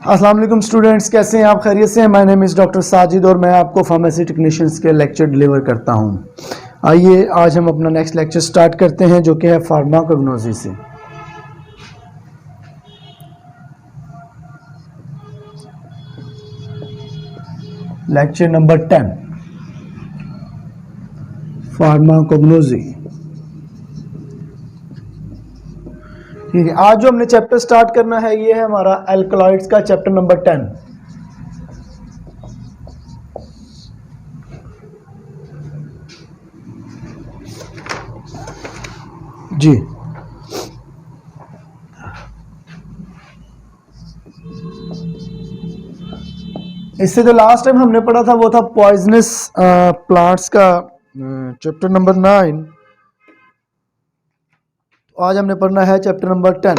अस्सलाम वालेकुम स्टूडेंट्स, कैसे हैं आप? खैरियत से हैं? My name is doctor Sajid और मैं आपको फार्मेसी टेक्नीशियंस के लेक्चर डिलीवर करता हूं। आइए आज हम अपना नेक्स्ट लेक्चर स्टार्ट करते हैं जो कि है फार्माकोग्नोसी से। Lecture number 10 pharmacognosy. ठीक है, आज जो हमने चैप्टर स्टार्ट करना है ये है हमारा एल्कलॉइड्स का चैप्टर नंबर 10। जी, इससे जो लास्ट टाइम हमने पढ़ा था वो था पॉइजनस प्लांट्स का चैप्टर नंबर 9। आज हमने पढ़ना है चैप्टर नंबर 10।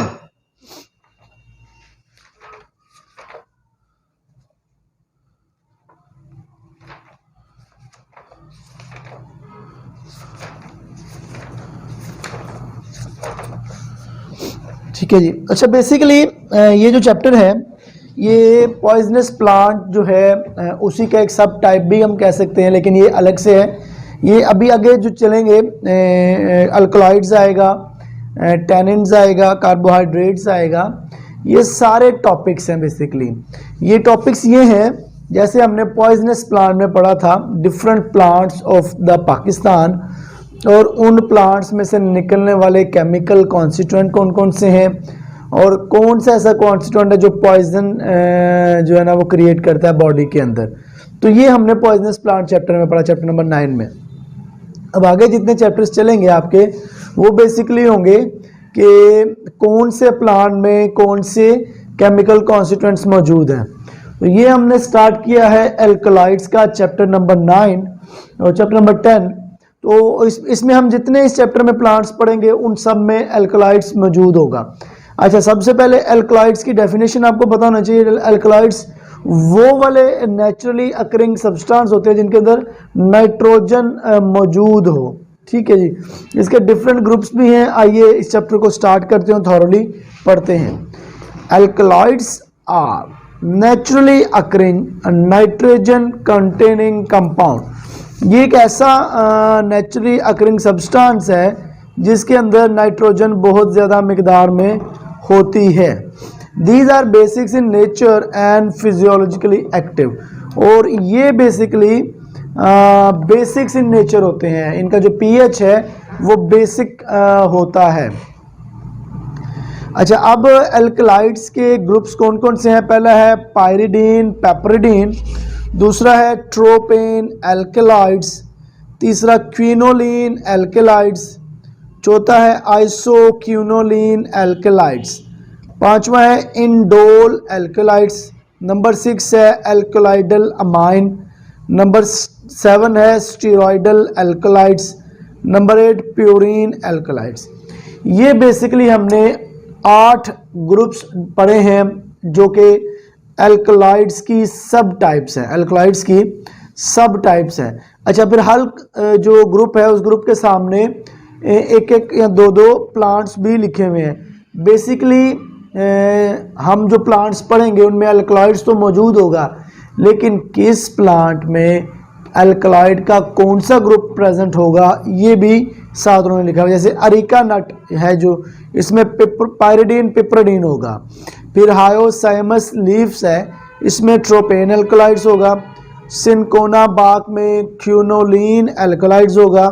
ठीक है जी। अच्छा, बेसिकली ये जो चैप्टर है ये पॉइजनस प्लांट जो है उसी का एक सब टाइप भी हम कह सकते हैं, लेकिन ये अलग से है। ये अभी आगे जो चलेंगे अल्कलॉइड्स आएगा, टैनिन्स आएगा, कार्बोहाइड्रेट्स आएगा, ये सारे टॉपिक्स हैं। बेसिकली ये टॉपिक्स ये हैं जैसे हमने पॉइजनस प्लांट में पढ़ा था, different plants of the Pakistan, और उन प्लांट्स में से निकलने वाले केमिकल कॉन्स्टिट्यूएंट कौन कौन से हैं और कौन सा ऐसा कॉन्स्टिट्यूएंट है जो पॉइजन जो है ना वो क्रिएट करता है बॉडी के अंदर। तो ये हमने पॉइजनस प्लांट चैप्टर में पढ़ा, चैप्टर नंबर 9 में। अब आगे जितने चैप्टर्स चलेंगे आपके वो बेसिकली होंगे कि कौन से प्लांट में कौन से केमिकल कॉन्स्टिट्यूएंट्स मौजूद हैं। तो ये हमने स्टार्ट किया है एल्कलॉइड्स का चैप्टर नंबर 9 और चैप्टर नंबर 10। तो इसमें हम जितने इस चैप्टर में प्लांट्स पढ़ेंगे उन सब में एल्कलॉइड्स मौजूद होगा। अच्छा, सबसे पहले एल्कलॉइड्स की डेफिनेशन आपको पता होना चाहिए। एल्कलॉइड्स वो वाले नेचुरली अकरिंग सब्सटेंस होते हैं जिनके अंदर नाइट्रोजन मौजूद हो। ठीक है जी, इसके डिफरेंट ग्रुप्स भी हैं। आइए इस चैप्टर को स्टार्ट करते हैं, थॉरोली पढ़ते हैं। Alkaloids are naturally occurring nitrogen containing compound. ये एक ऐसा नेचुरली अकरिंग सब्सटेंस है जिसके अंदर नाइट्रोजन बहुत ज़्यादा मिकदार में होती है। These our basics in nature and physiologically active. और ये बेसिकली बेसिक्स इन नेचर होते हैं, इनका जो पीएच है वो बेसिक होता है। अच्छा, अब एल्कलाइड्स के ग्रुप्स कौन कौन से हैं? पहला है पायरिडीन, पेपरिडीन, दूसरा है ट्रोपेन एल्कलाइड्स, तीसरा क्विनोलिन एल्कलाइड्स, चौथा है आइसोक्विनोलिन एल्कलाइड्स, पांचवा है इंडोल एल्कलाइड्स, नंबर 6 है एल्कलाइडल अमाइन, नंबर 7 है स्टीरॉयडल एल्कलाइड्स, नंबर 8 प्यूरिन एल्कलाइड्स। ये बेसिकली हमने 8 ग्रुप्स पढ़े हैं जो कि एल्कलॉइड्स की सब टाइप्स हैं। एल्कलॉइड्स की सब टाइप्स हैं। अच्छा, फिर हर जो ग्रुप है उस ग्रुप के सामने एक एक या दो दो प्लांट्स भी लिखे हुए हैं। बेसिकली हम जो प्लांट्स पढ़ेंगे उनमें एल्कलॉइड्स तो मौजूद होगा, लेकिन किस प्लांट में एल्कलॉइड का कौन सा ग्रुप प्रेजेंट होगा ये भी साथ उन्होंने लिखा है। जैसे अरिका नट है जो इसमें पायरिडीन पिपरिडीन होगा। फिर हायोसाइमस लीव्स है, इसमें ट्रोपेन एल्कलॉइड्स होगा। सिनकोना बाक में क्विनोलिन एल्कलॉइड्स होगा।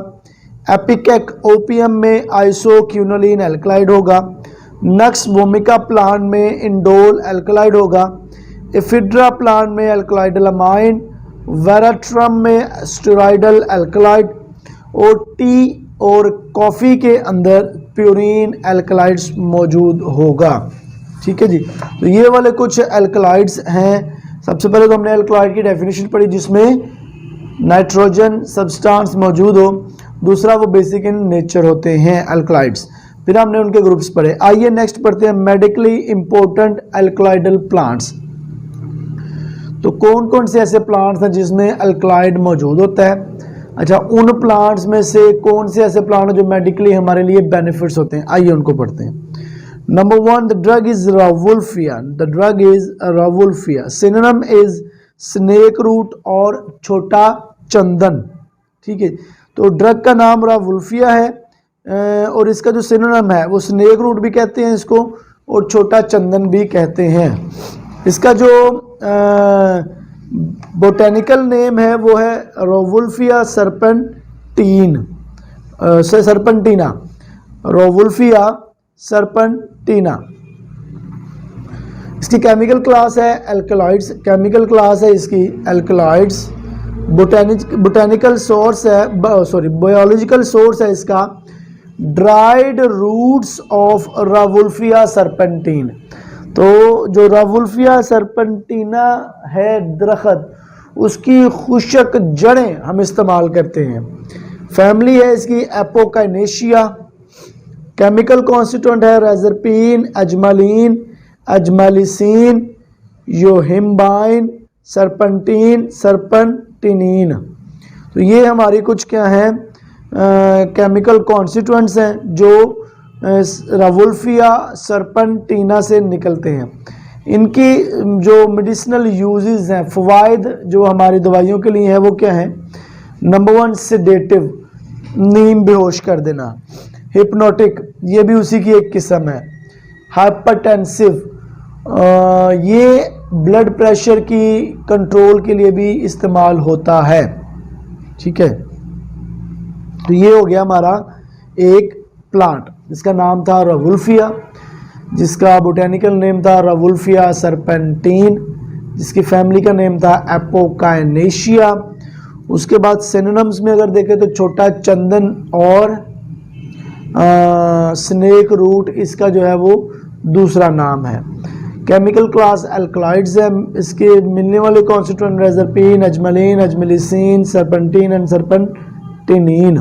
एपिकेक ओपियम में आइसोक्विनोलिन एल्कलॉइड होगा। नक्स वोमिका प्लांट में इंडोल एल्कलॉइड होगा। एफिड्रा प्लांट में एल्कलॉइडल अमाइन, वेराट्रम में स्टीरॉयडल एल्कलॉइड, और टी और कॉफ़ी के अंदर प्यूरिन एल्कलॉइड्स मौजूद होगा। ठीक है जी, तो ये वाले कुछ एल्कलॉइड्स हैं। सबसे पहले तो हमने एल्कलॉइड की डेफिनेशन पढ़ी जिसमें नाइट्रोजन सब्सटेंस मौजूद हो। दूसरा, वो बेसिक इन नेचर होते हैं एल्कलॉइड्स। फिर हमने उनके ग्रुप्स पढ़े। आइए नेक्स्ट पढ़ते हैं मेडिकली इंपॉर्टेंट एल्कलॉइडल प्लांट्स। तो कौन कौन से ऐसे प्लांट्स हैं जिसमें एल्कलॉइड मौजूद होता है? अच्छा, उन प्लांट्स में से कौन से ऐसे प्लांट हैं जो मेडिकली हमारे लिए बेनिफिट्स होते हैं? आइए उनको पढ़ते हैं। Number one, the drug is Rauwolfia. The drug is Rauwolfia. Synonym is snake root और छोटा चंदन। ठीक है, तो ड्रग का नाम रावुल्फिया है और इसका जो सिनोनिम है वो स्नेक रूट भी कहते हैं इसको और छोटा चंदन भी कहते हैं। इसका जो बोटेनिकल नेम है वो है रावुल्फिया सरपेंटीना, रावुल्फिया सरपेंटीना। इसकी केमिकल क्लास है एल्कलॉइड्स, केमिकल क्लास है इसकी एल्कलॉइड्स। बोटेनिकल सोर्स है बायोलॉजिकल सोर्स है इसका ड्राइड रूट्स ऑफ रावुल्फिया सरपेंटीन। तो जो रावुल्फिया सरपेंटीना है दरख्त, उसकी खुशक जड़ें हम इस्तेमाल करते हैं। फैमिली है इसकी एपोकाइनेशिया। केमिकल कॉन्स्टिट्यूएंट है रेजरपीन, अजमालीन, अजमालिसिन, योहिम्बाइन, सरपेंटीन, सरपेंटिनीन। तो ये हमारी कुछ क्या हैं केमिकल कॉन्स्टिट्यूएंट्स हैं जो रावुल्फिया सरपेंटीना से निकलते हैं। इनकी जो मेडिसिनल यूजेस हैं, फ़वाइद जो हमारी दवाइयों के लिए है वो क्या है? नंबर वन, सेडेटिव, नींद बेहोश कर देना। हिप्नोटिक, ये भी उसी की एक किस्म है। हाइपरटेंसिव, ये ब्लड प्रेशर की कंट्रोल के लिए भी इस्तेमाल होता है। ठीक है, तो ये हो गया हमारा एक प्लांट जिसका नाम था रावुल्फिया, जिसका बोटेनिकल नेम था रावुल्फिया सरपेंटीन, जिसकी फैमिली का नेम था एपोकाइनेशिया। उसके बाद सिनोनिम्स में अगर देखें तो छोटा चंदन और स्नेक रूट इसका जो है वो दूसरा नाम है। केमिकल क्लास एल्कलॉइड्स है। इसके मिलने वाले कॉन्स्टिट्यूएंट रेजरपीन, अजमलीन, अजमलिसिन, सरपेंटीन एंड सरपेंटिनीन।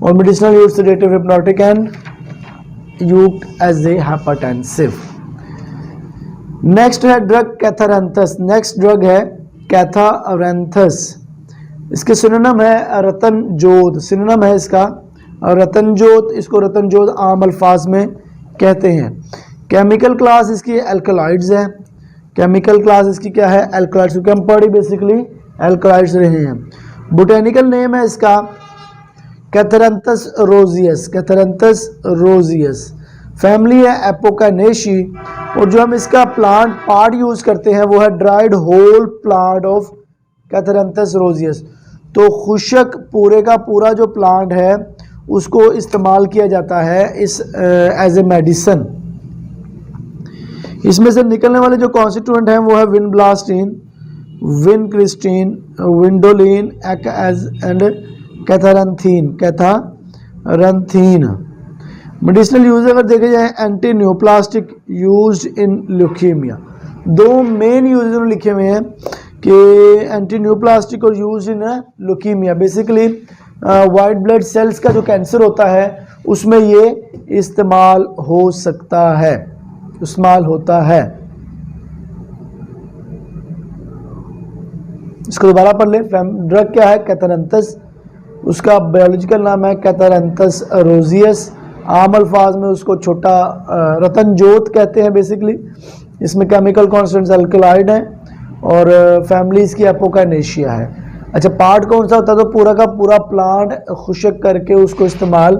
और medicinal use sedative, hypnotic and used as a hypertensive. Next है ड्रग कैथारंथस। नेक्स्ट ड्रग है कैथारंथस। इसके सिनोनिम है रतनजोत। सिनोनिम है इसका रतनजोत। इसको रतनजोत आम अल्फाज में कहते हैं। केमिकल क्लास इसकी एल्कलॉइड्स है। केमिकल क्लास इसकी क्या है? एल्कलॉइड्स, क्योंकि हम पढ़ी बेसिकली एल्कलॉइड्स रहे हैं। बोटेनिकल नेम है इसका कैथारंथस रोजियस, कैथारंथस रोजियस। फैमिली है एपोकाइनेशी। और जो हम इसका प्लांट पार्ट यूज करते हैं वो है ड्राइड होल प्लांट ऑफ कैथारंथस रोजियस। तो खुशक पूरे का पूरा जो प्लांट है उसको इस्तेमाल किया जाता है इस एज ए मेडिसन। इसमें से निकलने वाले जो कॉन्स्टिट्यूएंट हैं वो है विनब्लास्टीन, विनक्रिस्टीन, विंडोलिन एंड कैथारंथीन, कैथारंथीन। मेडिसिनल यूज अगर देखे जाए anti neoplastic used in leukaemia. दो मेन यूज लिखे हुए हैं कि एंटी न्यूप्लास्टिक और use in leukaemia. Basically white blood cells का जो कैंसर होता है उसमें ये इस्तेमाल हो सकता है, इस्तेमाल होता है। इसको दोबारा पढ़ ले। ड्रग क्या है? कैथारंथस। उसका बायोलॉजिकल नाम है कैथारंथस रोजियस। आम अल्फाज में उसको छोटा रतनजोत कहते हैं बेसिकली। इसमें केमिकल कॉन्स्टेंट्स एल्कलॉइड हैं और फैमिली इसकी एपोकाइनेशिया है। अच्छा, पार्ट कौन सा होता है? तो पूरा का पूरा प्लांट खुशक करके उसको इस्तेमाल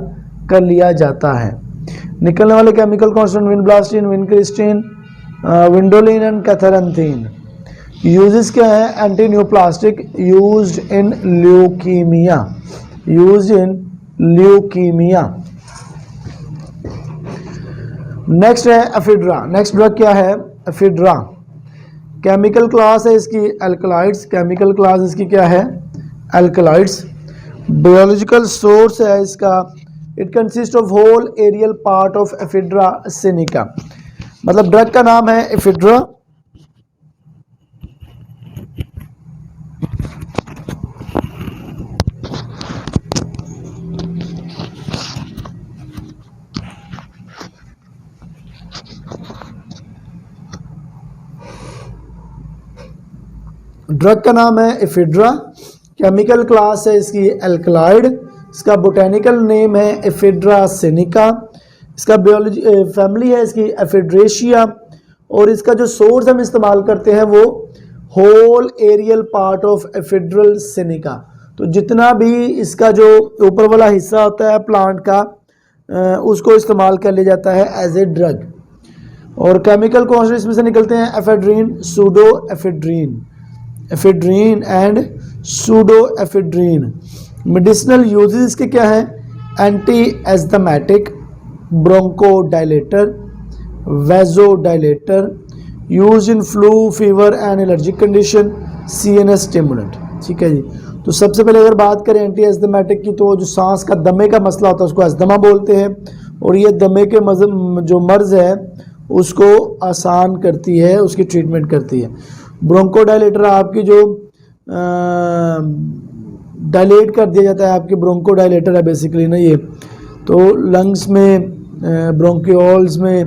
कर लिया जाता है। निकलने वाले केमिकल कॉन्स्टेंट विनब्लास्टीन, विनक्रिस्टीन, विंडोलिन एंड कैथारंथीन। यूजेस क्या है? Anti neoplastic, used in leukaemia, used in leukaemia. Next है एफिड्रा। नेक्स्ट ड्रग क्या है? एफिड्रा। केमिकल क्लास है इसकी एल्कलॉइड्स। केमिकल क्लास इसकी क्या है? एल्कलॉइड्स। बायोलॉजिकल सोर्स है इसका it consist of whole aerial part of Ephedra sinica. मतलब ड्रग का नाम है एफिड्रा। ड्रग का नाम है एफिड्रा। केमिकल क्लास है इसकी एल्कलॉइड। इसका बोटेनिकल नेम है एफिड्रा सिनिका। इसका बायोलॉजी फैमिली है इसकी एफिड्रेशिया, और इसका जो सोर्स हम इस्तेमाल करते हैं वो होल एरियल पार्ट ऑफ एफिड्रल सिनिका। तो जितना भी इसका जो ऊपर वाला हिस्सा होता है प्लांट का उसको इस्तेमाल कर लिया जाता है एज ए ड्रग। और केमिकल कॉन्सेंट्रेशन इसमें से निकलते हैं ephedrine, pseudoephedrine, ephedrine and pseudoephedrine. Medicinal uses इसके क्या हैं? Anti asthmatic, bronchodilator, vasodilator, use in flu, fever and allergic condition, CNS stimulant. ठीक है जी। तो सबसे पहले अगर बात करें एंटी एस्थमेटिक की, तो जो सांस का दमे का मसला होता है उसको अस्थमा बोलते हैं, और ये दमे के जो मर्ज है उसको आसान करती है, उसकी ट्रीटमेंट करती है। ब्रोंकोडायलेटर आपकी जो डायलेट कर दिया जाता है, आपकी ब्रोंकोडायलेटर है बेसिकली ना ये, तो लंग्स में ब्रोंकियोल्स में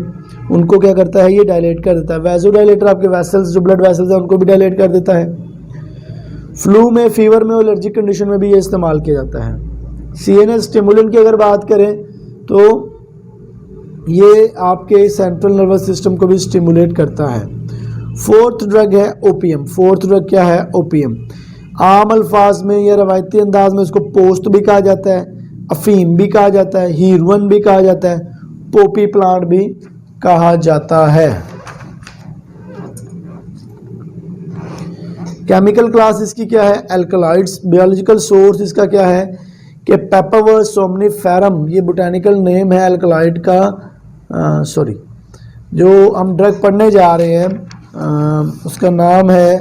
उनको क्या करता है, ये डायलेट कर देता है। वैजोडायलेटर आपके वेसल्स जो ब्लड वेसल्स हैं उनको भी डायलेट कर देता है। फ्लू में, फीवर में और एलर्जिक कंडीशन में भी ये इस्तेमाल किया जाता है। सीएनएस स्टिमुलेंट की अगर बात करें तो ये आपके सेंट्रल नर्वस सिस्टम को भी स्टिमुलेट करता है। फोर्थ ड्रग है ओपियम। फोर्थ ड्रग क्या है? ओपियम। आम अल्फाज में या रवायती अंदाज में इसको पोस्त भी कहा जाता है, अफीम भी कहा जाता है, हीरोइन भी कहा जाता है, पोपी प्लांट भी कहा जाता है। केमिकल क्लास इसकी क्या है? एल्कलाइड्स। बायोलॉजिकल सोर्स इसका क्या है कि पेपावर सोमनिफेरम, ये बोटेनिकल नेम है एल्कलाइड का। जो हम ड्रग पढ़ने जा रहे हैं उसका नाम है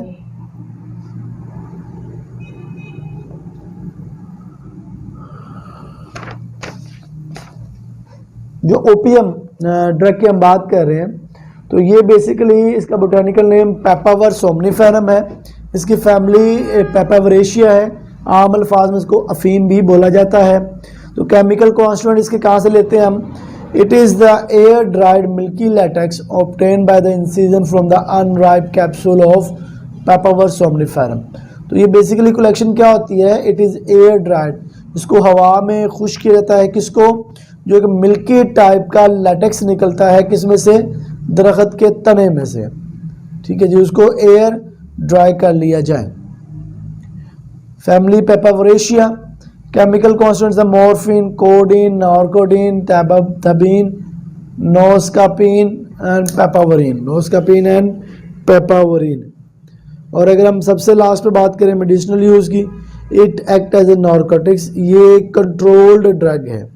जो ओपियम ड्रग की हम बात कर रहे हैं, तो ये बेसिकली इसका बोटेनिकल नेम पेपावर सोमनिफेरम है। इसकी फैमिली पेपावरेशिया है। आम अल्फाज में इसको अफीम भी बोला जाता है। तो केमिकल कॉन्स्टिट्यूएंट इसके कहाँ से लेते हैं हम? It is the air dried milky latex obtain by the incision from the unripe capsule of Papaver somniferum. तो ये बेसिकली कलेक्शन क्या होती है? इट इज़ एयर ड्राइड, इसको हवा में खुश्क किया जाता है। किसको? जो एक मिल्की टाइप का लैटेक्स निकलता है, किसमें से? दरख्त के तने में से। ठीक है जी, उसको एयर ड्राई कर लिया जाए। Family papaveraceae. केमिकल कॉन्स्टिट्यूएंट्स है morphine, codeine, narcodine, thebaine, noscapine and papaverine. Noscapine and papaverine. और अगर हम सबसे लास्ट पे बात करें मेडिसिनल यूज़ की, it act as a narcotics, ये कंट्रोल्ड ड्रग है।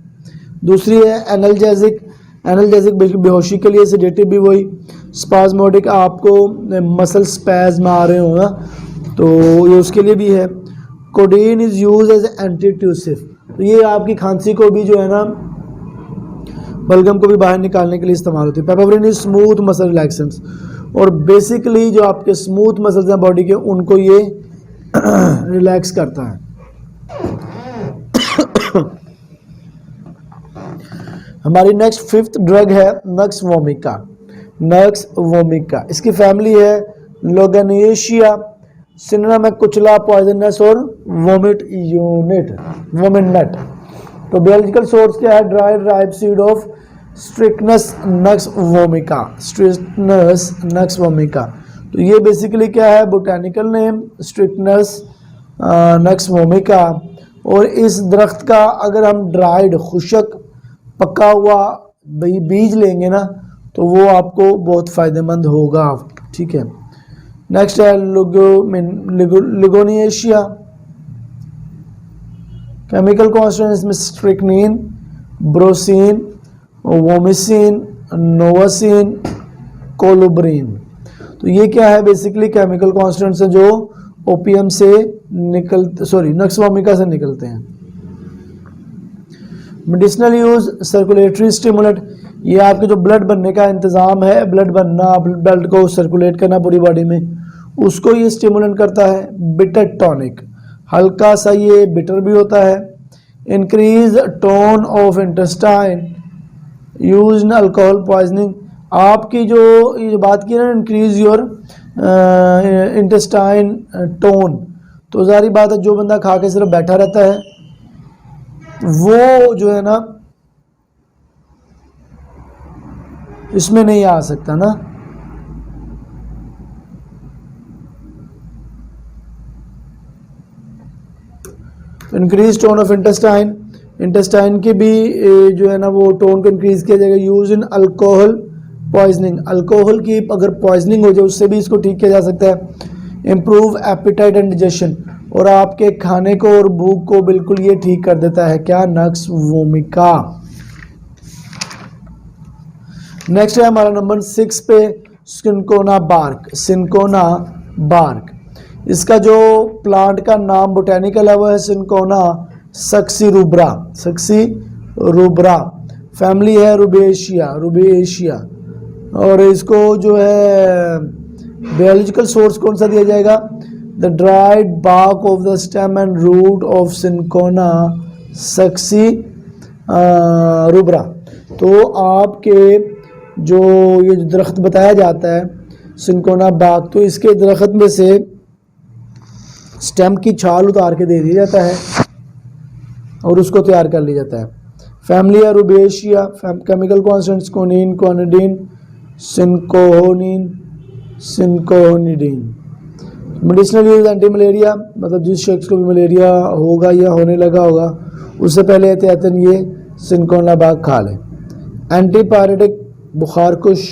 दूसरी है एनाल्जेसिक। एनाल्जेसिक बेहोशी के लिए, सेडेटिव भी वही। स्पाज्मोडिक, आपको मसल स्पैज्म आ रहे हो ना, तो ये उसके लिए भी है। Codeine is use as antitussive, तो ये आपकी खांसी को भी जो है ना, बलगम को भी बाहर निकालने के लिए इस्तेमाल होती है। पेपावरीन इज स्मूथ मसल रिलैक्सेंट्स, और बेसिकली जो आपके स्मूथ मसल्स हैं बॉडी के उनको ये रिलैक्स करता है। हमारी नेक्स्ट फिफ्थ ड्रग है नक्स वोमिका। नक्स वोमिका, इसकी फैमिली है लोगेनिएशिया। सिनोनिम है कुचला, पॉइजनस और वोमिट यूनिट, वोमिट नट। तो बायोलॉजिकल सोर्स क्या है? Dried ripe seed of Strychnos nux vomica. Strychnos nux vomica, तो ये बेसिकली क्या है? Botanical name Strychnos nux vomica. और इस दरख्त का अगर हम ड्राइड, खुशक, पका हुआ बीज लेंगे ना, तो वो आपको बहुत फ़ायदेमंद होगा। ठीक है। नेक्स्ट है लिगोनिएशिया। केमिकल कॉन्स्टिट्यूएंट्स में स्ट्रिक्निन, ब्रोसिन, वोमिसिन, नोवासिन, कोलोब्रिन। तो ये क्या है? बेसिकली केमिकल कॉन्स्टिट्यूएंट्स हैं जो ओपियम से नक्स वोमिका से निकलते हैं। मेडिसिनल यूज सर्कुलेटरी स्टिमुलेंट, ये आपके जो ब्लड बनने का इंतज़ाम है, ब्लड बनना, ब्लड को सर्कुलेट करना पूरी बॉडी में, उसको ये स्टिमुलेंट करता है। बिटर टॉनिक, हल्का सा ये बिटर भी होता है। Increase tone of intestine, use in alcohol poisoning. आपकी जो ये बात की ना, इंक्रीज योर इंटेस्टाइन टोन, तो जारी बात है जो बंदा खा के सिर्फ बैठा रहता है वो जो है ना इसमें नहीं आ सकता ना। Increase tone of intestine, intestine की भी जो है ना वो टोन को इंक्रीज किया जाएगा। Use in alcohol poisoning, alcohol की अगर पॉइजनिंग हो जाए उससे भी इसको ठीक किया जा सकता है। इम्प्रूव एपिटाइट एंड डिजेशन, और आपके खाने को और भूख को बिल्कुल ये ठीक कर देता है। क्या? Nux vomica. नेक्स्ट है हमारा नंबर 6 पे सिनकोना बार्क, सिनकोना बार्क। इसका जो प्लांट का नाम बोटेनिकल है वो है सिनकोना सक्सीरुब्रा, सक्सीरुब्रा। फैमिली है रुबेशिया, रुबेशिया। और इसको जो है बायोलॉजिकल सोर्स कौन सा दिया जाएगा? The dried bark of the stem and root of Cinchona succirubra. तो आपके जो ये दरख्त बताया जाता है सिनकोना बाग, तो इसके दरख्त में से स्टेम की छाल उतार के दे दिया जाता है और उसको तैयार कर लिया जाता है। फैमिली है Rubiaceae. Chemical constants quinine, quinidine, cinchonine, cinchonidine. Medicinal use anti malaria, मतलब जिस शख्स को भी मलेरिया होगा या होने लगा होगा उससे पहले एहतियातन ये सिनकोना बाग खा लें। एंटीपायरेटिक, बुखार कुश,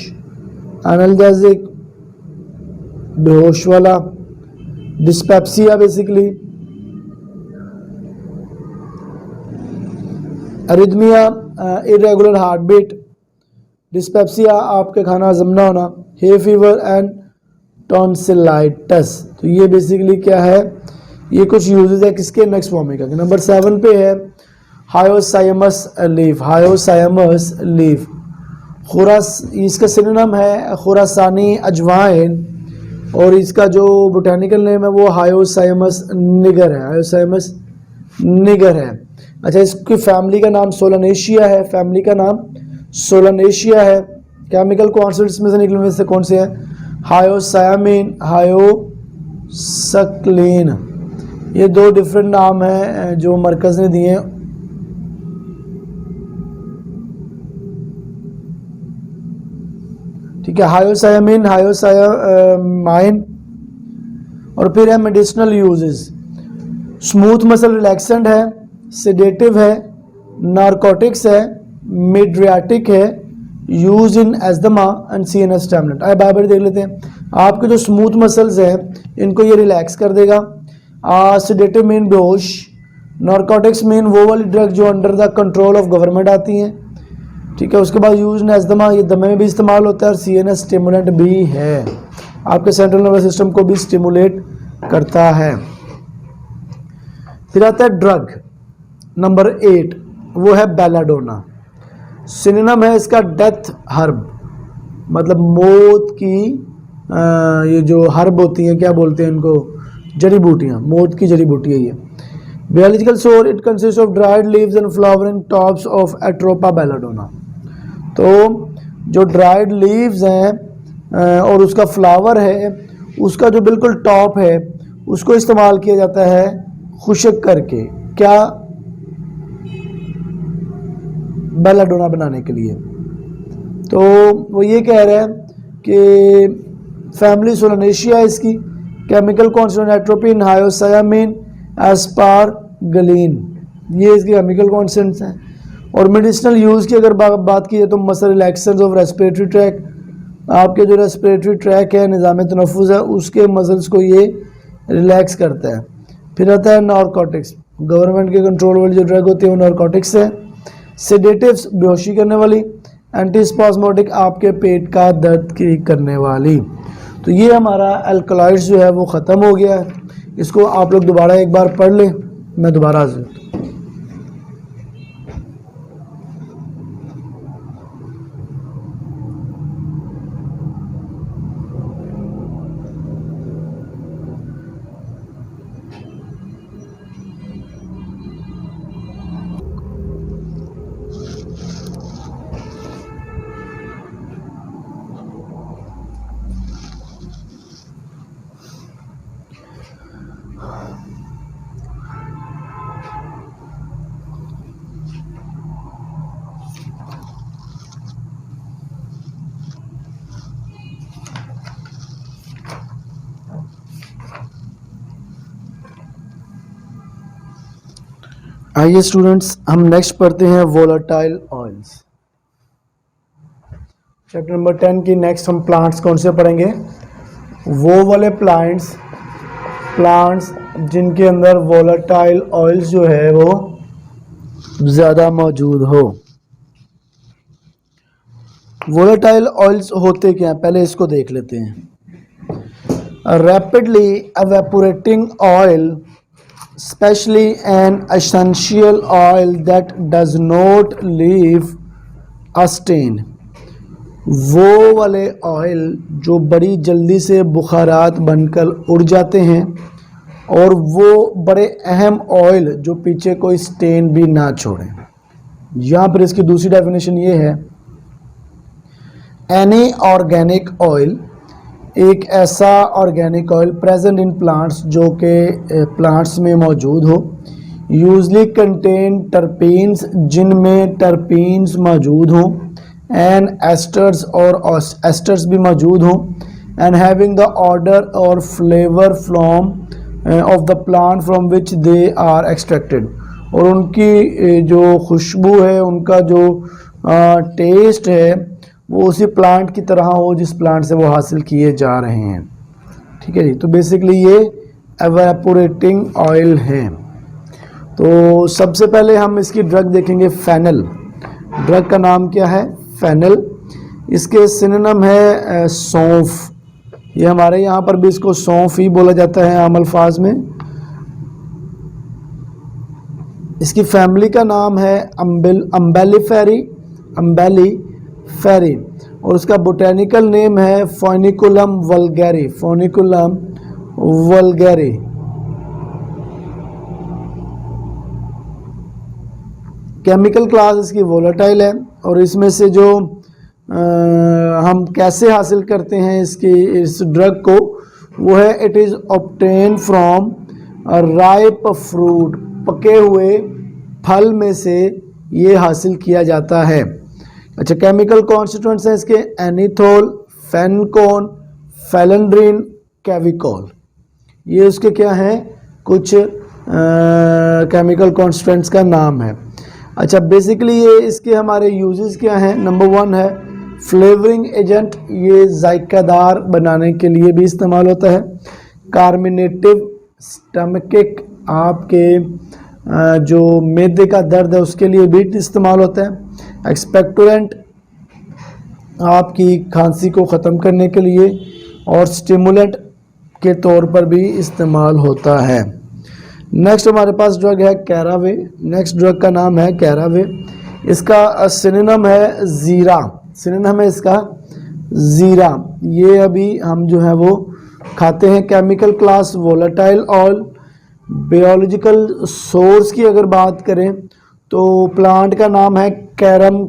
एनाल्जेसिक, बेहोश वाला, dyspepsia basically, arrhythmia, irregular heart beat, dyspepsia आपके खाना हजम ना होना, हे फीवर एंड टॉन्सिलाइटिस। तो ये बेसिकली क्या है, ये कुछ यूजेस है किसके? नक्स वोमिका के। नंबर 7 पे है हायोसाइमस लीफ, हायोसाइमस लीफ। इसका सिनोनिम है खुरासानी अजवाइन, और इसका जो बोटेनिकल नेम है वो हायोसाइमस निगर है, हायोसाइमस निगर है। अच्छा, इसकी फैमिली का नाम सोलानेशिया है, फैमिली का नाम सोलानेशिया है। केमिकल कॉन्स्टेंट्स में से निकले में से कौन से हैं? हायोसायामिन, हायोसक्लीन। ये दो डिफरेंट नाम हैं जो मरकज़ ने दिए हैं। ठीक है, हायोसायामिन, हायोसायामाइन। और फिर है medicinal uses. Smooth muscle relaxant है, सेडेटिव है, नारकोटिक्स है, मिड्रियाटिक है, use in asthma and CNS stimulant. आइए बार बार देख लेते हैं। आपके जो स्मूथ मसल्स हैं इनको ये रिलैक्स कर देगा। सेडेटिव मीन बेहोश, नारकोटिक्स मीन वो वाली ड्रग जो under the control of government आती हैं। ठीक है, उसके बाद यूज एस्थमा, ये दमे में भी इस्तेमाल होता है, और सीएनएस स्टिमुलेंट भी है, आपके सेंट्रल नर्वस सिस्टम को भी स्टिमुलेट करता है। फिर आता है ड्रग नंबर 8, वो है बेलाडोना। सिनोनिम है इसका डेथ हर्ब, मतलब मौत की ये जो हर्ब होती हैं, क्या बोलते हैं इनको? जड़ी बूटियाँ, मौत की जड़ी बूटी है ये। Biological source, it consist of dried leaves and flowering tops of Atropa belladonna. तो जो ड्राइड लीव्स हैं और उसका फ्लावर है, उसका जो बिल्कुल टॉप है उसको इस्तेमाल किया जाता है खुश्क करके, क्या? बेलाडोना बनाने के लिए। तो वो ये कह रहे हैं कि फैमिली सोलानेशिया है इसकी। केमिकल कॉन्स्टेंट एट्रोपिन, हायोसायामिन, एस्पारगलीन, ये इसके केमिकल कॉन्स्टेंट्स हैं। और मेडिसिनल यूज़ की अगर बात की जाए तो muscle relaxants of respiratory tract, आपके जो रेस्पिरेटरी ट्रैक है, निज़ाम तनफ़ुस है, उसके मसल्स को ये रिलैक्स करता है। फिर आता है नारकोटिक्स, गवर्नमेंट के कंट्रोल वाली जो ड्रग होती है वो नारकोटिक्स है। सेडेटिव्स, बेहोशी करने वाली। एंटीस्पास्मोटिक, आपके पेट का दर्द की करने वाली। तो ये हमारा अल्कलॉइड्स जो है वो ख़त्म हो गया है। इसको आप लोग दोबारा एक बार पढ़ लें, मैं दोबारा आइए स्टूडेंट्स, हम नेक्स्ट पढ़ते हैं वोलेटाइल ऑयल्स। चैप्टर नंबर 10 की नेक्स्ट हम प्लांट्स कौन से पढ़ेंगे? वो वाले प्लांट्स जिनके अंदर वोलेटाइल ऑयल्स जो है वो ज़्यादा मौजूद हो। वोलेटाइल ऑयल्स होते क्या हैं, पहले इसको देख लेते हैं। Rapidly evaporating oil, especially an essential oil that does not leave a stain। वो वाले ऑयल जो बड़ी जल्दी से बुखारात बनकर उड़ जाते हैं और वो बड़े अहम ऑयल जो पीछे कोई स्टेन भी ना छोड़े। यहाँ पर इसकी दूसरी डेफिनेशन ये है, एनी ऑर्गेनिक ऑयल, एक ऐसा organic oil present in plants जो कि प्लांट्स में मौजूद हो, यूजली कंटेन टर्पीन्स, जिनमें टर्पीन्स मौजूद हों, एंड एस्टर्स और एस्टर्स भी मौजूद हों, एंड हैविंग द ऑर्डर और flavour from of the plant from which they are extracted, और उनकी जो खुशबू है, उनका जो टेस्ट है वो उसी प्लांट की तरह हो जिस प्लांट से वो हासिल किए जा रहे हैं। ठीक है जी, तो बेसिकली ये एवेपोरेटिंग ऑयल है। तो सबसे पहले हम इसकी ड्रग देखेंगे, फेनल। ड्रग का नाम क्या है? फेनल। इसके सिनोनिम है सौंफ। ये हमारे यहाँ पर भी इसको सौंफ ही बोला जाता है आम अल्फाज में। इसकी फैमिली का नाम है अम्बेलिफेरी, और उसका बोटेनिकल नेम है फोनिकुलम वल्गैरी। केमिकल क्लास इसकी वोलेटाइल है, और इसमें से जो हम कैसे हासिल करते हैं इस ड्रग को, वो है it is obtain from ripe fruit, पके हुए फल में से ये हासिल किया जाता है। अच्छा, केमिकल कॉन्स्टिट्यूएंट्स हैं इसके एनीथोल, फेनकोन, फेलेंड्रीन, कैविकोल। ये उसके क्या हैं? कुछ केमिकल कॉन्स्टिट्यूएंट्स का नाम है। अच्छा, बेसिकली ये इसके हमारे यूजेस क्या हैं? नंबर 1 है फ्लेवरिंग एजेंट, ये जायकादार बनाने के लिए भी इस्तेमाल होता है। कार्मिनेटिव, स्टमकिक, आपके जो मैदे का दर्द है उसके लिए भी इस्तेमाल होता है। एक्सपेक्टोरेंट, आपकी खांसी को ख़त्म करने के लिए, और स्टिमुलेंट के तौर पर भी इस्तेमाल होता है। नेक्स्ट हमारे पास ड्रग है कैरावे। नेक्स्ट ड्रग का नाम है कैरावे। इसका सिनोनिम है जीरा। सिनोनिम है इसका जीरा। ये अभी हम जो है वो खाते हैं। Chemical class volatile oil. Biological source की अगर बात करें तो प्लांट का नाम है कैरम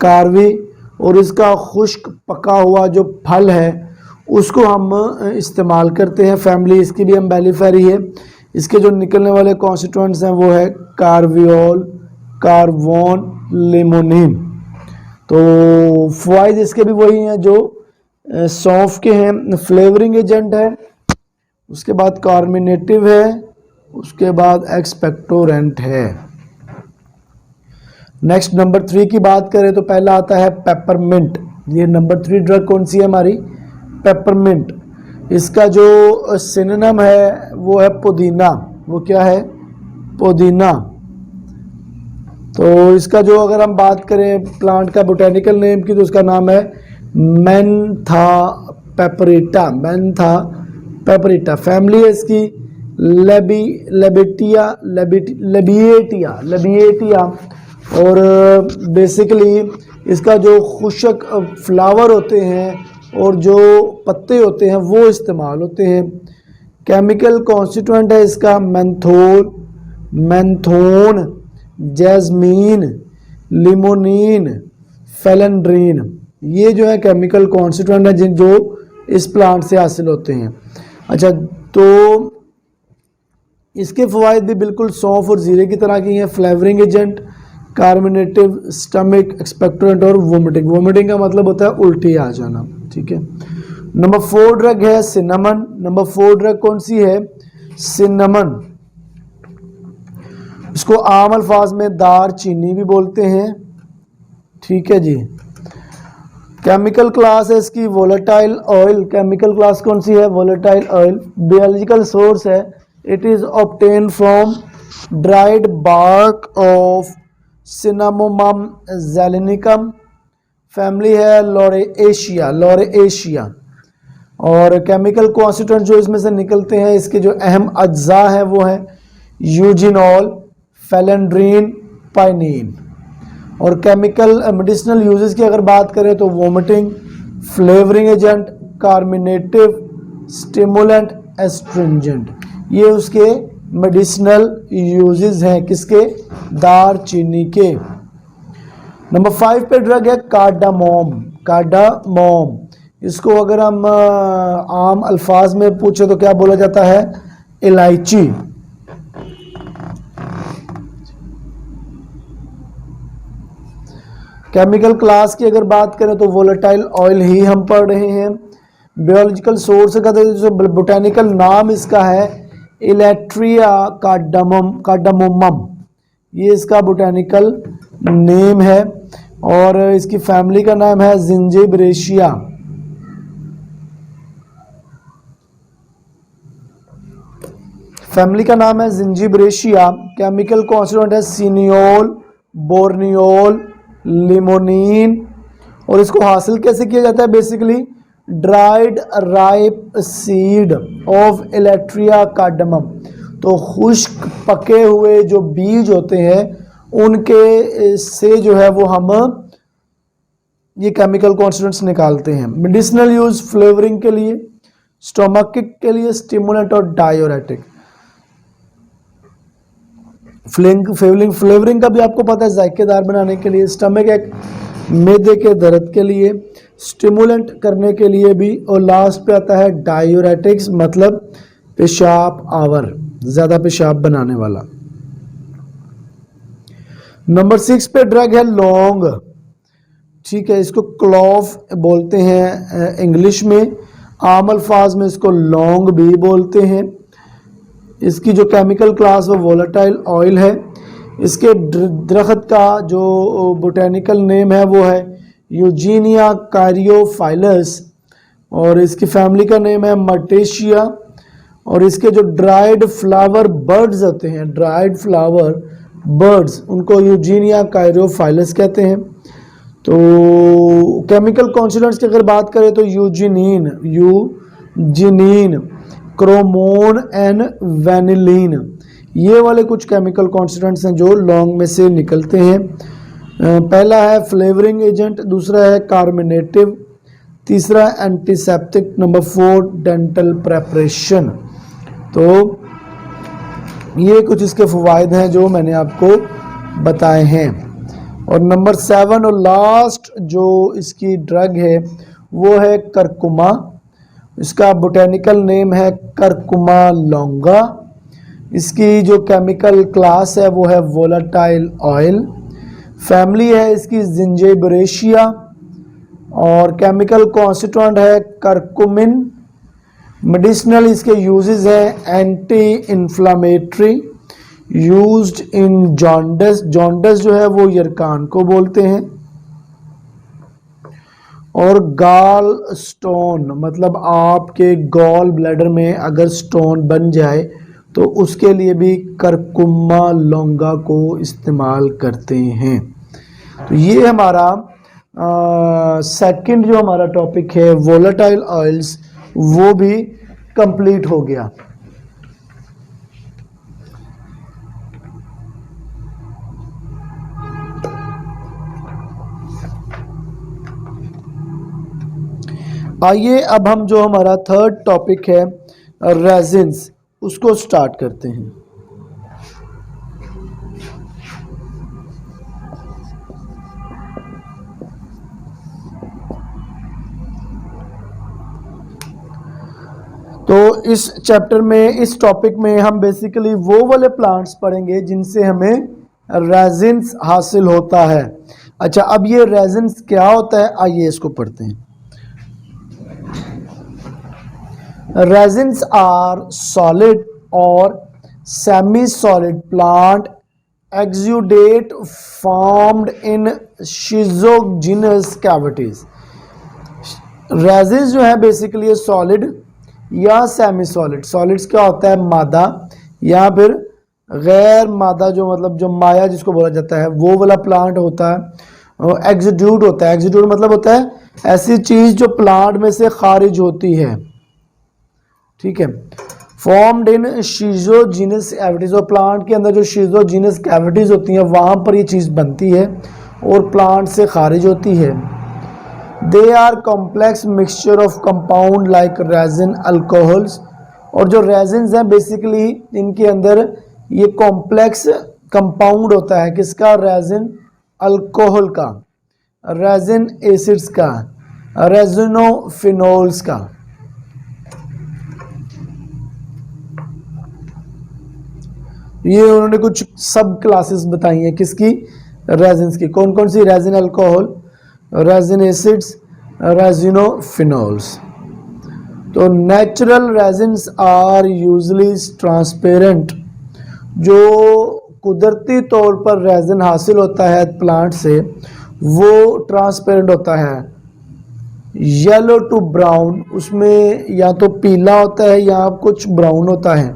कार्वी, और इसका खुश्क पका हुआ जो फल है उसको हम इस्तेमाल करते हैं। फैमिली इसकी भी अम्बेलिफेरी है। इसके जो निकलने वाले कॉन्स्टिट्यूएंट्स हैं वो है कार्वियोल, कार्बोन, लिमोनिन। तो फ़वाइद इसके भी वही हैं जो सौंफ के हैं। फ्लेवरिंग एजेंट है, उसके बाद कार्मिनेटिव है, उसके बाद एक्सपेक्टोरेंट है। नेक्स्ट नंबर 3 की बात करें तो पहला आता है पेपरमिंट। ये नंबर 3 ड्रग कौन सी है हमारी? पेपरमिंट। इसका जो सिनोनिम है वो है पुदीना। वो क्या है? पुदीना। तो इसका जो अगर हम बात करें प्लांट का बोटेनिकल नेम की, तो उसका नाम है मेंथा पेपरिटा। फैमिली है इसकी लेबिएटिया, और बेसिकली इसका जो खुशक फ्लावर होते हैं और जो पत्ते होते हैं वो इस्तेमाल होते हैं। केमिकल कॉन्स्टिट्यूएंट है इसका मैंथोन, जैस्मीन, लिमोनिन, फेलेंड्रीन। ये जो है केमिकल कॉन्स्टिट्यूएंट है जो इस प्लांट से हासिल होते हैं। अच्छा, तो इसके फ़वाइद भी बिल्कुल सौंफ और ज़ीरे की तरह की हैं। Flavouring agent, carminative, stomach, expectorant और वोमिटिंग। वोमिटिंग का मतलब होता है उल्टी आ जाना। ठीक है। नंबर 4 ड्रग है सिनेमन। नंबर 4 ड्रग कौन सी है? सिनेमन। इसको आम अल्फाज में दार चीनी भी बोलते हैं। ठीक है जी। केमिकल क्लास है इसकी वोलेटाइल ऑयल। केमिकल क्लास कौन सी है? Volatile oil. बायोलॉजिकल सोर्स है, it is obtain from dried bark of Cinnamomum zeylanicum. Family है लॉरेशिया, लॉरेशिया। और केमिकल कॉन्स्टिट्यूएंट जो इसमें से निकलते हैं, इसके जो अहम अज्जा हैं वो है यूजिनॉल, फेलेंड्रीन, पाइनीन। और केमिकल मेडिसिनल यूजेस की अगर बात करें तो vomiting, flavouring agent, carminative, stimulant, astringent, ये उसके मेडिसिनल यूजेस हैं। किसके? दार चीनी के। नंबर 5 पे ड्रग है कार्डामोम। कार्डामोम, इसको अगर हम आम अल्फाज में पूछे तो क्या बोला जाता है? इलायची। केमिकल क्लास की अगर बात करें तो वोलेटाइल ऑयल ही हम पढ़ रहे हैं। बायोलॉजिकल सोर्स का जो बोटेनिकल नाम इसका है इलेक्ट्रिया कार्डामम, कार्डामोमम, ये इसका बोटेनिकल नेम है। और इसकी फैमिली का नाम है जिंजिबरेशिया। फैमिली का नाम है जिंजिबरेशिया। केमिकल कॉन्स्टिट्यूएंट है सिनियोल, बोर्नियोल, लिमोनिन। और इसको हासिल कैसे किया जाता है? Basically dried ripe seed of Elettaria cardamomum, तो खुश्क पके हुए जो बीज होते हैं उनके से जो है वो हम ये केमिकल कॉन्स्टिट्यूएंट्स निकालते हैं। मेडिसिनल यूज फ्लेवरिंग के लिए, स्टोमकिक के लिए, स्टिमुलेंट और डायोरेटिक। फ्लेवरिंग का भी आपको पता है, जायकेदार बनाने के लिए, स्टमक एक मैदे के दर्द के लिए, स्टिमुलेंट करने के लिए भी, और लास्ट पे आता है डायोरेटिक्स, मतलब पेशाब आवर, ज्यादा पेशाब बनाने वाला। नंबर 6 पे ड्रग है लौंग। ठीक है, इसको क्लोव बोलते हैं इंग्लिश में, आम अल्फाज में इसको लौंग भी बोलते हैं। इसकी जो केमिकल क्लास वो वोलेटाइल ऑयल है। इसके दरख्त का जो बोटेनिकल नेम है वो है यूजीनिया कारियोफाइलस। और इसकी फैमिली का नेम है मर्टेशिया। और इसके जो ड्राइड फ्लावर बर्ड्स होते हैं, ड्राइड फ्लावर बर्ड्स, उनको यूजीनिया कारियोफाइलस कहते हैं। तो केमिकल कॉन्स्टिट्यूएंट्स की अगर बात करें तो यूजिनीन, क्रोमोन एंड वेनिलीन, ये वाले कुछ केमिकल कॉन्स्टिट्यूएंट्स हैं जो लौंग में से निकलते हैं। पहला है फ्लेवरिंग एजेंट, दूसरा है कार्मिनेटिव, तीसरा एंटीसेप्टिक, नंबर 4 डेंटल प्रेपरेशन। तो ये कुछ इसके फ़वाइद हैं जो मैंने आपको बताए हैं। और नंबर 7 और लास्ट जो इसकी ड्रग है वो है करकुमा। इसका बोटेनिकल नेम है करकुमा लौंगा। इसकी जो केमिकल क्लास है वो है वोलेटाइल ऑयल। फैमिली है इसकी जिंजिबरेशिया। और केमिकल कॉन्स्टिट्यूएंट है करकुमिन। मेडिसिनल इसके यूजेस है anti inflammatory, used in jaundice. Jaundice जो है वो यरकान को बोलते हैं। और गाल स्टोन, मतलब आपके गॉल ब्लैडर में अगर स्टोन बन जाए तो उसके लिए भी करकुमा लौंगा को इस्तेमाल करते हैं। तो ये हमारा सेकंड जो हमारा टॉपिक है वोलेटाइल ऑयल्स, वो भी कंप्लीट हो गया। आइए अब हम जो हमारा थर्ड टॉपिक है रेजिन्स, उसको स्टार्ट करते हैं। तो इस चैप्टर में, इस टॉपिक में हम बेसिकली वो वाले प्लांट्स पढ़ेंगे जिनसे हमें रेजिन्स हासिल होता है। अच्छा, अब ये रेजिन्स क्या होता है, आइए इसको पढ़ते हैं। Resins are solid or semi-solid plant exudate formed in schizogenous cavities। Resins जो है बेसिकली ये सॉलिड या सेमी सॉलिड, सॉलिड्स क्या होता है मादा, या फिर गैर मादा जो मतलब जो माया जिसको बोला जाता है वो वाला प्लांट होता है। एग्जीड्यूट होता है, एग्जीड्यूट मतलब होता है ऐसी चीज जो प्लांट में से खारिज होती है, ठीक है। फॉर्म्ड इन शीजोजीनस कैविटीज, और प्लांट के अंदर जो शीजोजीनस कैविटीज होती हैं वहां पर ये चीज बनती है और प्लांट से खारिज होती है। They are complex mixture of compound like resin alcohols, और जो रेजिन्स हैं बेसिकली इनके अंदर ये कॉम्प्लेक्स कंपाउंड होता है किसका, रेजिन अल्कोहल का, रेजिन एसिड्स का, रेजिनोफिनोल्स का। ये उन्होंने कुछ सब क्लासेस बताई हैं किसकी, रेजिन्स की। कौन कौन सी, resin alcohol, resin acids, resinophenols. तो natural resins are usually transparent, जो कुदरती तौर पर रेजिन हासिल होता है प्लांट से वो ट्रांसपेरेंट होता है, येलो टू ब्राउन, उसमें या तो पीला होता है या कुछ ब्राउन होता है।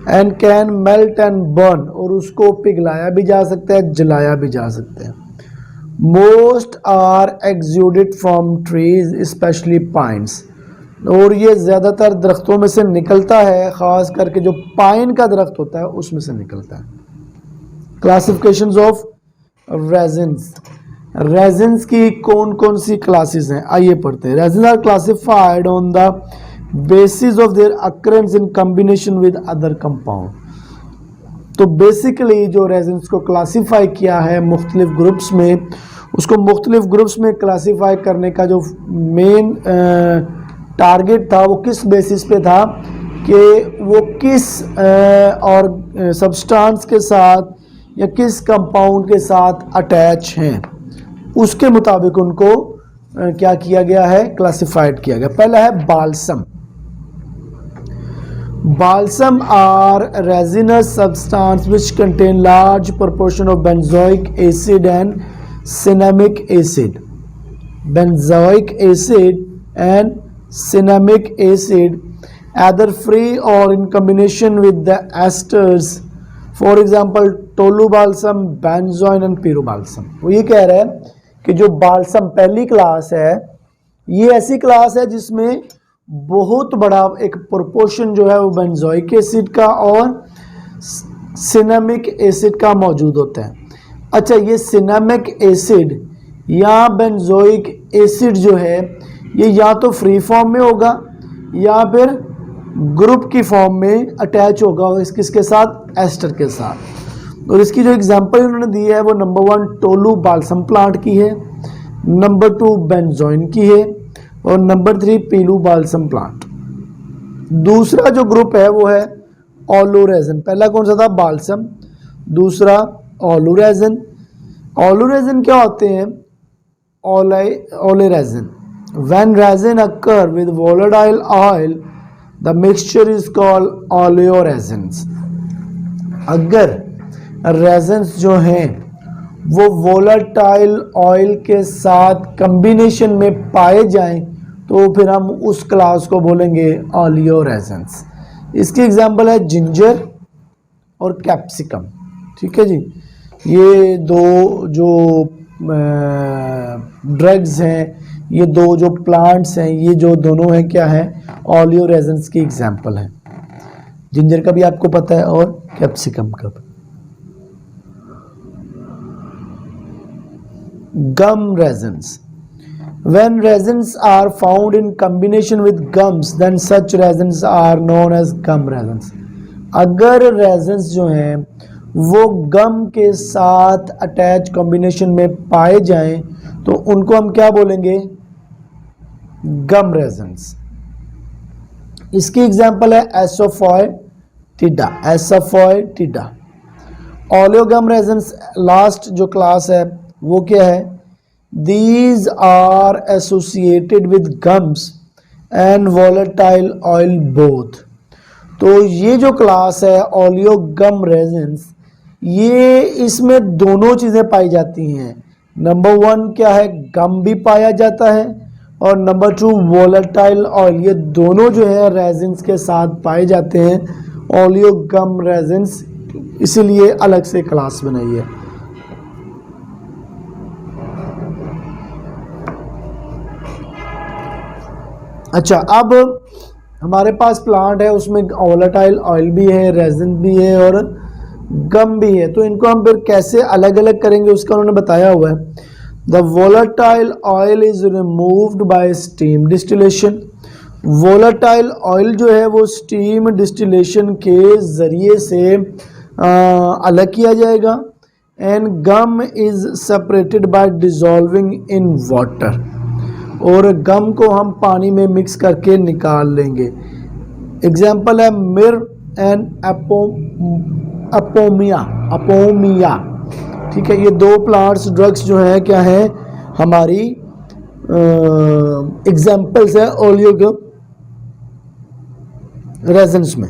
And can melt and burn, और उसको पिघलाया भी जा सकता है, जलाया भी जा सकता है। Most are exuded from trees especially pines, और ये ज़्यादातर दरख्तों में से निकलता है, ख़ास करके जो पाइन का दरख्त होता है उसमें से निकलता है। क्लासिफिकेशंस ऑफ रेजिन्स, रेजिन्स की कौन कौन सी क्लासेस हैं आइए पढ़ते हैं। Resins are classified on the basis of their occurrence in combination with other compound. तो बेसिकली जो रेजिन्स को क्लासीफाई किया है मुख्तलिफ ग्रुप्स में, उसको मुख्तलिफ ग्रुप्स में क्लासीफाई करने का जो मेन टारगेट था वो किस बेसिस पे था कि वो किस और सब्सटेंस के साथ या किस कंपाउंड के साथ अटैच हैं, उसके मुताबिक उनको क्या किया गया है, क्लासिफाइड किया गया। पहला है balsam. Balsam are resinous substance which contain large proportion of benzoic acid and cinnamic acid. Benzoic acid and cinnamic acid either free or in combination with the esters. For example, tolu balsam, benzoin and pyrobalsam. वो ये कह रहा है कि जो balsam पहली class है ये ऐसी क्लास है जिसमें बहुत बड़ा एक प्रोपोर्शन जो है वो बेंजोइक एसिड का और सिनेमिक एसिड का मौजूद होता है। अच्छा, ये सिनेमिक एसिड या बेंजोइक एसिड जो है ये या तो फ्री फॉर्म में होगा या फिर ग्रुप की फॉर्म में अटैच होगा किसके साथ, एस्टर के साथ। और इसकी जो एग्जांपल उन्होंने दी है वो नंबर 1 टोलू बाल्सम प्लांट की है, नंबर 2 बेंजोइन की है और नंबर 3 पीलू बाल्सम प्लांट। दूसरा जो ग्रुप है वो है ओलू रेजिन। पहला कौन सा था, बाल्सम, दूसरा ओलू रेजिन। ओलू रेजिन क्या होते हैं, ओले resin. When resin occur with volatile oil the mixture is called oleo resins. अगर रेजिन्स जो हैं वो वोलेटाइल ऑयल के साथ कॉम्बिनेशन में पाए जाएं तो फिर हम उस क्लास को बोलेंगे ओलियो रेजिन्स। इसकी एग्जांपल है जिंजर और कैप्सिकम। ठीक है जी, ये दो जो ड्रग्स हैं, ये दो जो प्लांट्स हैं, ये जो दोनों हैं क्या हैं, ओलियो रेजिन्स की एग्जांपल है। जिंजर का भी आपको पता है और कैप्सिकम का भी। Gum resins. When resins are found in combination with gums, then such resins are known as gum resins. अगर resins जो हैं वो गम के साथ अटैच कॉम्बिनेशन में पाए जाएं तो उनको हम क्या बोलेंगे, गम resins. इसकी एग्जांपल है asafoetida, asafoetida. Oleogum resins last जो क्लास है वो क्या है, these are associated with gums and volatile oil both. तो ये जो क्लास है ओलियोगम रेजिन्स, ये इसमें दोनों चीज़ें पाई जाती हैं। नंबर 1 क्या है, गम भी पाया जाता है, और नंबर 2 वोलेटाइल ऑयल। ये दोनों जो है रेजिन्स के साथ पाए जाते हैं। ओलियो गम रेजिन्स, इसीलिए अलग से क्लास बनाई है। अच्छा, अब हमारे पास प्लांट है, उसमें वोलेटाइल ऑयल भी है, रेजिन भी है और गम भी है। तो इनको हम फिर कैसे अलग अलग करेंगे उसका उन्होंने बताया हुआ है। The volatile oil is removed by steam distillation. Volatile oil जो है वो स्टीम डिस्टिलेशन के ज़रिए से अलग किया जाएगा। And gum is separated by dissolving in water. और गम को हम पानी में मिक्स करके निकाल लेंगे। एग्जाम्पल है मिर एंड अपोमिया। ठीक है, ये दो प्लांट्स ड्रग्स जो है क्या है हमारी एग्जाम्पल्स है ओलियो रेजिन्स में।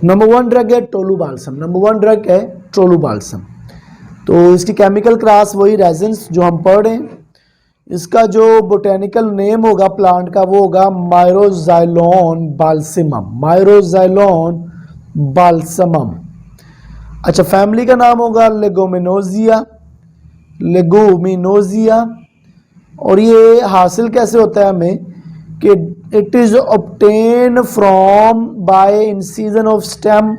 नंबर 1 ड्रग है टोलूबाल्सम। नंबर 1 ड्रग है टोलूबाल्सम। तो इसकी केमिकल क्लास वही रेजिन्स जो हम पढ़ रहे हैं। इसका जो बोटेनिकल नेम होगा प्लांट का वो होगा माइरोजाइलोन बाल्सिमम। माइरोजाइलोन बाल्समम। अच्छा, फैमिली का नाम होगा लेगुमिनोजिया। लेगुमिनोजिया। और ये हासिल कैसे होता है हमें कि it is obtain from by incision of stem.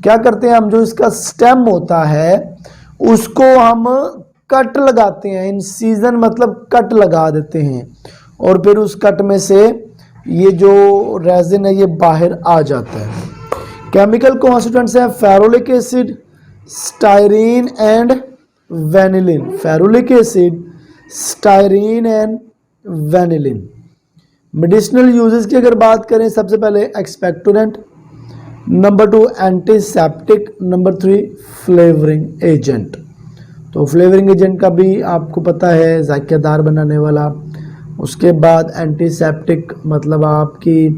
क्या करते हैं हम, जो इसका स्टेम होता है उसको हम कट लगाते हैं। इंसीजन मतलब कट लगा देते हैं और फिर उस कट में से ये जो रेजिन है ये बाहर आ जाता है। केमिकल कॉन्स्टिट्यूएंट्स हैं ferulic acid, styrene and vanillin. Ferulic acid, styrene and vanillin. Medicinal uses की अगर बात करें, सबसे पहले expectorant, number 2 antiseptic, number 3 flavouring agent. तो फ्लेवरिंग एजेंट का भी आपको पता है, जायकेदार बनाने वाला। उसके बाद एंटीसेप्टिक मतलब आपकी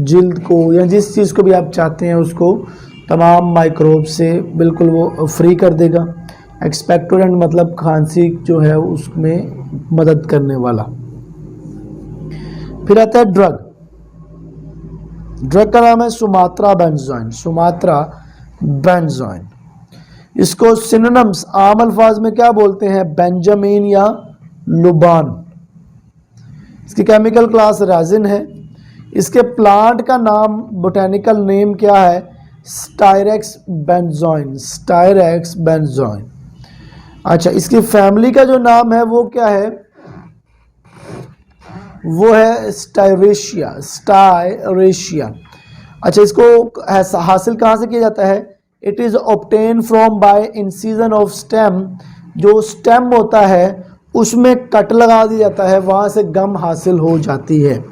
जिल्द को या जिस चीज़ को भी आप चाहते हैं उसको तमाम माइक्रोब से बिल्कुल वो फ्री कर देगा। एक्सपेक्टोरेंट मतलब खांसी जो है उसमें मदद करने वाला। फिर आता है ड्रग। ड्रग का नाम है सुमात्रा बेंजोइन। Sumatra benzoin. इसको सिनोनिम्स आम अल्फाज में क्या बोलते हैं, बेंजामिन या लुबान। इसकी केमिकल क्लास रेजिन है। इसके प्लांट का नाम बोटेनिकल नेम क्या है, स्टायरेक्स बेंजोइन। स्टायरेक्स बेंजोइन। अच्छा, इसकी फैमिली का जो नाम है वो क्या है, वो है स्टायरेशिया। स्टायरेशिया। अच्छा, इसको हासिल कहाँ से किया जाता है, it is obtain from by incision of stem. जो स्टेम होता है उसमें कट लगा दिया जाता है, वहाँ से गम हासिल हो जाती है।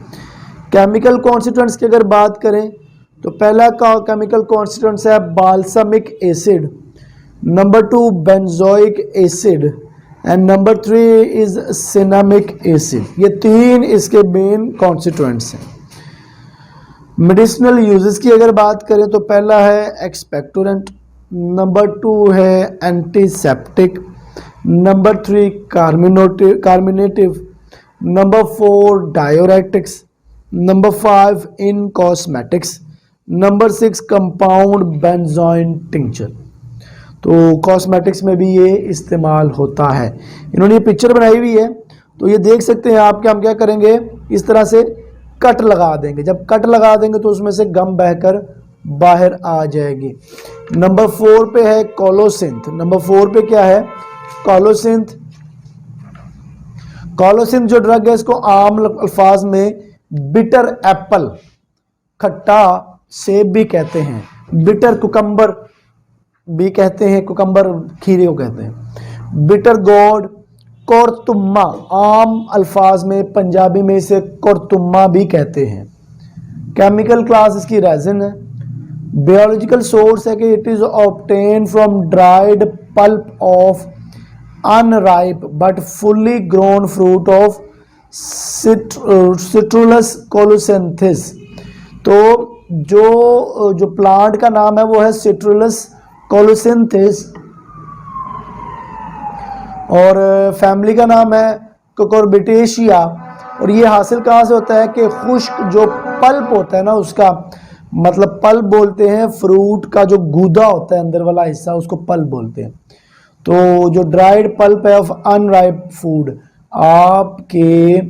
केमिकल कॉन्स्टिट्यूएंट्स की अगर बात करें तो पहला का केमिकल कॉन्स्टिट्यूएंट्स है balsamic acid, number 2 benzoic acid and number 3 is cinnamic acid. ये तीन इसके मेन कॉन्स्टिट्यूएंट्स हैं। मेडिसिनल यूजेस की अगर बात करें तो पहला है एक्सपेक्टोरेंट, नंबर 2 है antiseptic, number 3 carminative, number 4 diuretics, number 5 इन cosmetics, number 6 compound benzoin tincture. तो कॉस्मेटिक्स में भी ये इस्तेमाल होता है। इन्होंने ये पिक्चर बनाई हुई है तो ये देख सकते हैं आप कि हम क्या करेंगे, इस तरह से कट लगा देंगे। जब कट लगा देंगे तो उसमें से गम बहकर बाहर आ जाएगी। नंबर 4 पे है कोलोसिंथ। नंबर 4 पे क्या है, कोलोसिंथ। कोलोसिंथ जो ड्रग है इसको आम अल्फाज में बिटर एप्पल, खट्टा सेब भी कहते हैं, बिटर कुकम्बर भी कहते हैं, कुकम्बर खीरे को कहते हैं, बिटर गोड, कोरतुम्मा आम अल्फाज में पंजाबी में इसे कोरतुम्मा भी कहते हैं। केमिकल क्लास इसकी रेजिन है। बायोलॉजिकल सोर्स है कि it is obtain from dried pulp of unripe but fully grown fruit of Citrullus colocynthis. तो जो प्लांट का नाम है वो है सिट्रुलस कोलोसिंथेस और फैमिली का नाम है कुकुरबिटेशिया। और ये हासिल कहाँ से होता है कि खुश्क जो पल्प होता है ना उसका, मतलब पल्प बोलते हैं फ्रूट का जो गूदा होता है अंदर वाला हिस्सा, उसको पल्प बोलते हैं। तो जो ड्राइड पल्प है ऑफ अनराइप फूड, आपके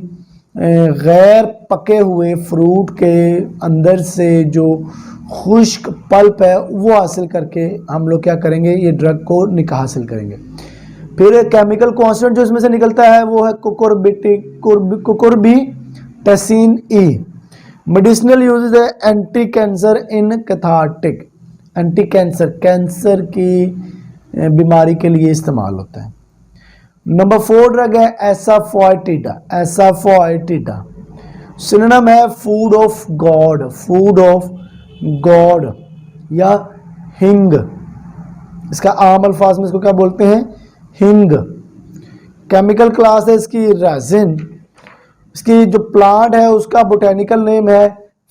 गैर पके हुए फ्रूट के अंदर से जो खुश्क पल्प है वो हासिल करके हम लोग क्या करेंगे, ये ड्रग को हासिल करेंगे। फिर केमिकल कॉन्स्टेंट जो इसमें से निकलता है वो है कुकुरबिटेसिन ई। मेडिसिनल यूजेस है anti cancer in cathartic, anti cancer, cancer की बीमारी के लिए इस्तेमाल होता है। नंबर 4 ड्रग है एसाफोइटिडा, एसाफोइटिडा सिनोनिम है food of God, food of God या हिंग, इसका आम अल्फाज में इसको क्या बोलते हैं, हिंग। केमिकल क्लास है इसकी रेजिन, इसकी जो प्लांट है उसका बोटेनिकल नेम है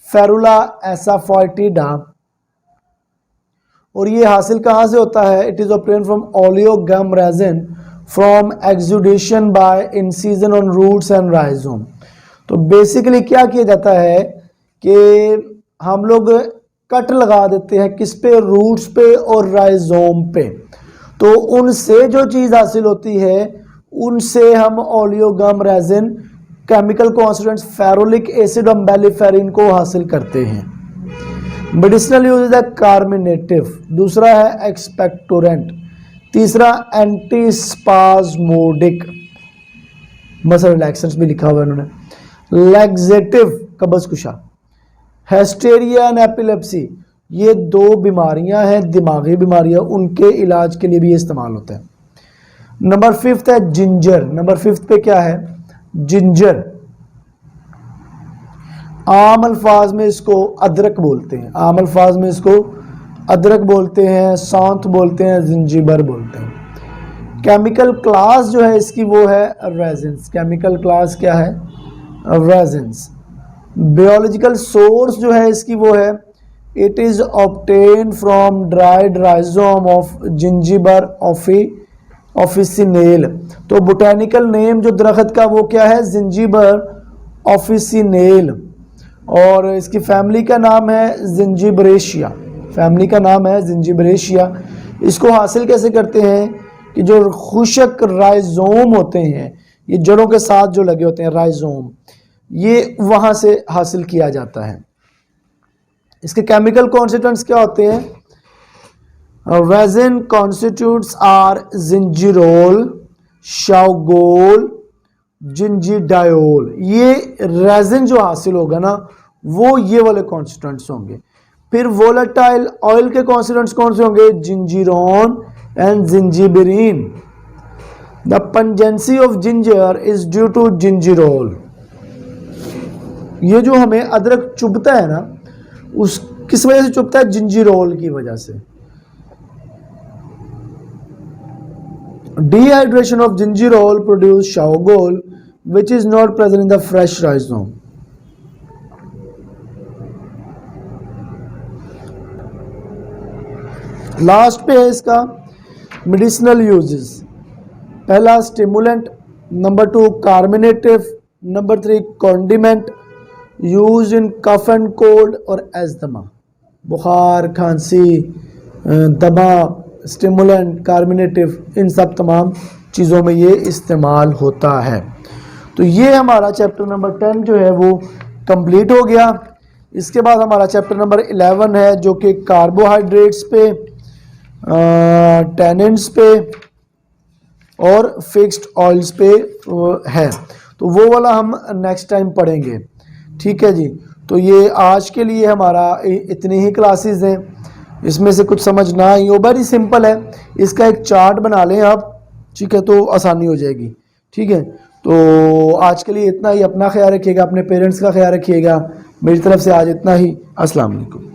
फेरुला एसाफोइटिडा और ये हासिल कहाँ से होता है, it is obtained from oleogum resin from exudation by incision on roots and rhizome. तो बेसिकली क्या किया जाता है कि हम लोग कट लगा देते हैं किस पे, रूट्स पे और राइजोम पे, तो उनसे जो चीज़ हासिल होती है उनसे हम oleo-gum resin, chemical constituents ferulic acid और बेलिफेरिन को हासिल करते हैं। मेडिसिनल यूज है कार्मिनेटिव, दूसरा है एक्सपेक्टोरेंट, तीसरा एंटीस्पाज्मोडिक, मसल रिलैक्सेंट्स भी लिखा हुआ है उन्होंने, लैक्सेटिव कब्ज कुशा, हिस्टेरिया एंड एपिलेप्सी, ये 2 बीमारियां हैं दिमागी बीमारियां, उनके इलाज के लिए भी ये इस्तेमाल होता है। नंबर 5 है जिंजर, नंबर 5 पे क्या है, जिंजर, आम अल्फाज में इसको अदरक बोलते हैं, आम अल्फाज में इसको अदरक बोलते हैं, सौंठ बोलते हैं, जिंजीबर बोलते हैं। केमिकल क्लास जो है इसकी वो है रेजिन्स, केमिकल क्लास क्या है, रेजिन्स। बायोलॉजिकल सोर्स जो है इसकी वो है, it is obtain from dried rhizome of Zingiber officinale. तो बोटेनिकल नेम जो दरख्त का वो क्या है, जिंजीबर ऑफिसिनेल और इसकी फैमिली का नाम है जिंजीबरेशिया, फैमिली का नाम है जिंजीबरेशिया। इसको हासिल कैसे करते हैं कि जो खुशक राइजोम होते हैं, ये जड़ों के साथ जो लगे होते हैं राइजोम, ये वहां से हासिल किया जाता है। इसके केमिकल कॉन्स्टिट्यूएंट्स क्या होते हैं, रेजिन कॉन्स्टिट्यूट्स आर जिंजिरोल, शाओगोल, जिंजीडायोल। ये रेजिन जो हासिल होगा ना वो ये वाले कॉन्स्टिट्यूएंट्स होंगे। फिर वोलेटाइल ऑयल के कॉन्स्टिट्यूएंट्स कौन से होंगे, zingerone and zingiberene. The pungency of ginger is due to gingerol. ये जो हमें अदरक चुभता है ना, उस किस वजह से चुभता है, जिंजिरोल की वजह से। Dehydration of gingerol produce shaogol which is not present in the fresh rhizome. Last पे है इसका मेडिसिनल यूजेस, पहला stimulant, number 2 carminative, number 3 condiment, use in cough and cold और एस्थमा, बुखार, खांसी, दमा, स्टिमुलेंट, कार्मिनेटिव, इन सब तमाम चीज़ों में ये इस्तेमाल होता है। तो ये हमारा चैप्टर नंबर 10 जो है वो कंप्लीट हो गया। इसके बाद हमारा चैप्टर नंबर 11 है जो कि कार्बोहाइड्रेट्स पे, टैनिन्स पे और फिक्स्ड ऑयल्स पे है, तो वो वाला हम नेक्स्ट टाइम पढ़ेंगे। ठीक है जी, तो ये आज के लिए हमारा इतनी ही क्लासेस हैं। इसमें से कुछ समझ ना आई हो, वेरी सिंपल है, इसका एक चार्ट बना लें आप, ठीक है, तो आसानी हो जाएगी। ठीक है, तो आज के लिए इतना ही। अपना ख्याल रखिएगा, अपने पेरेंट्स का ख्याल रखिएगा। मेरी तरफ से आज इतना ही। अस्सलाम वालेकुम।